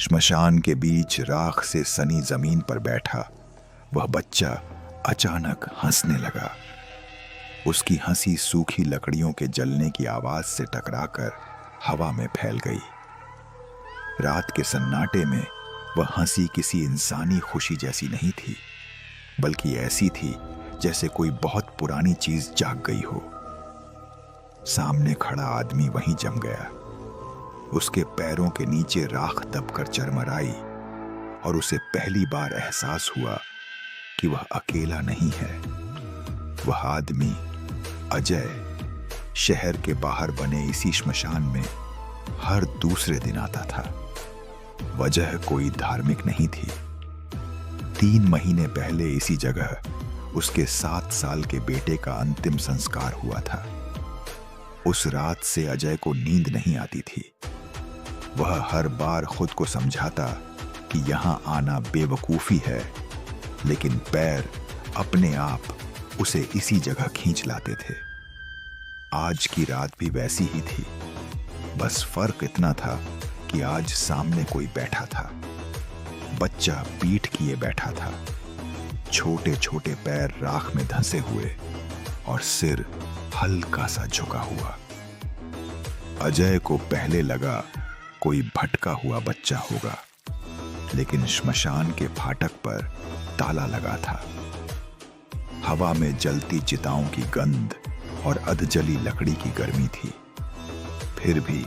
श्मशान के बीच राख से सनी जमीन पर बैठा वह बच्चा अचानक हंसने लगा। उसकी हंसी सूखी लकड़ियों के जलने की आवाज से टकराकर हवा में फैल गई। रात के सन्नाटे में वह हंसी किसी इंसानी खुशी जैसी नहीं थी, बल्कि ऐसी थी जैसे कोई बहुत पुरानी चीज जाग गई हो। सामने खड़ा आदमी वहीं जम गया। उसके पैरों के नीचे राख दबकर चरमराई और उसे पहली बार एहसास हुआ कि वह अकेला नहीं है। वह आदमी अजय शहर के बाहर बने इसी श्मशान में हर दूसरे दिन आता था। वजह कोई धार्मिक नहीं थी। 3 महीने पहले इसी जगह उसके 7 साल के बेटे का अंतिम संस्कार हुआ था। उस रात से अजय को नींद नहीं आती थी। वह हर बार खुद को समझाता कि यहां आना बेवकूफी है, लेकिन पैर अपने आप उसे इसी जगह खींच लाते थे। आज की रात भी वैसी ही थी, बस फर्क इतना था कि आज सामने कोई बैठा था। बच्चा पीठ किए बैठा था, छोटे छोटे पैर राख में धंसे हुए और सिर हल्का सा झुका हुआ। अजय को पहले लगा कोई भटका हुआ बच्चा होगा, लेकिन श्मशान के फाटक पर ताला लगा था। हवा में जलती चिताओं की गंध और अधजली लकड़ी की गर्मी थी। फिर भी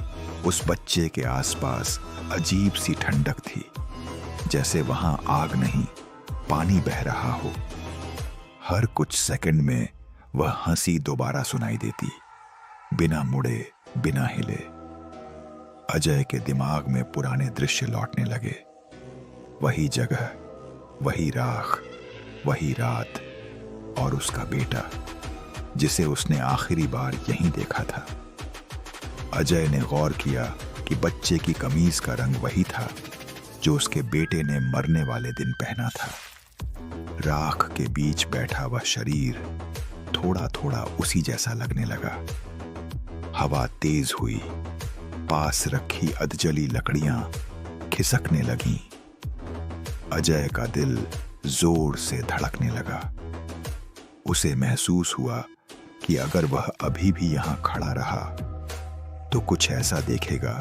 उस बच्चे के आसपास अजीब सी ठंडक थी, जैसे वहां आग नहीं, पानी बह रहा हो। हर कुछ सेकंड में वह हंसी दोबारा सुनाई देती, बिना मुड़े, बिना हिले। अजय के दिमाग में पुराने दृश्य लौटने लगे। वही जगह, वही राख, वही रात और उसका बेटा, जिसे उसने आखिरी बार यहीं देखा था। अजय ने गौर किया कि बच्चे की कमीज का रंग वही था जो उसके बेटे ने मरने वाले दिन पहना था। राख के बीच बैठा वह शरीर थोड़ा थोड़ा उसी जैसा लगने लगा। हवा तेज हुई, पास रखी अधजली लकड़ियां खिसकने लगीं। अजय का दिल जोर से धड़कने लगा। उसे महसूस हुआ कि अगर वह अभी भी यहां खड़ा रहा तो कुछ ऐसा देखेगा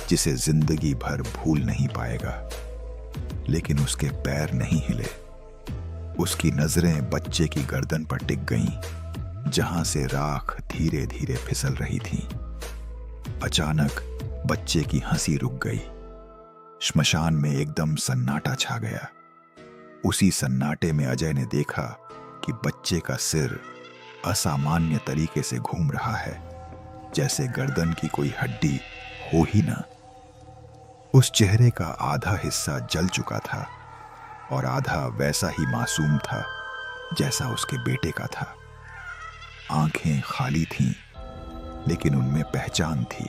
जिसे जिंदगी भर भूल नहीं पाएगा। लेकिन उसके पैर नहीं हिले। उसकी नजरें बच्चे की गर्दन पर टिक गईं, जहां से राख धीरे धीरे फिसल रही थी। अचानक बच्चे की हंसी रुक गई। श्मशान में एकदम सन्नाटा छा गया। उसी सन्नाटे में अजय ने देखा कि बच्चे का सिर असामान्य तरीके से घूम रहा है, जैसे गर्दन की कोई हड्डी हो ही ना। उस चेहरे का आधा हिस्सा जल चुका था और आधा वैसा ही मासूम था जैसा उसके बेटे का था। आंखें खाली थीं, लेकिन उनमें पहचान थी।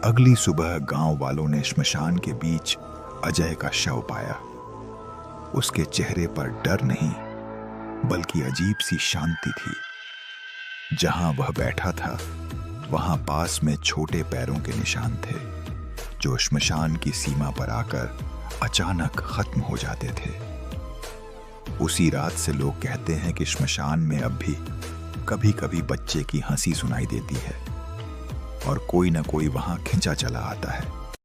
अगली सुबह गांव वालों ने श्मशान के बीच अजय का शव पाया। उसके चेहरे पर डर नहीं, बल्कि अजीब सी शांति थी। जहां वह बैठा था, वहां पास में छोटे पैरों के निशान थे, जो श्मशान की सीमा पर आकर अचानक खत्म हो जाते थे। उसी रात से लोग कहते हैं कि श्मशान में अब भी कभी कभी बच्चे की हंसी सुनाई देती है और कोई ना कोई वहां खिंचा चला आता है।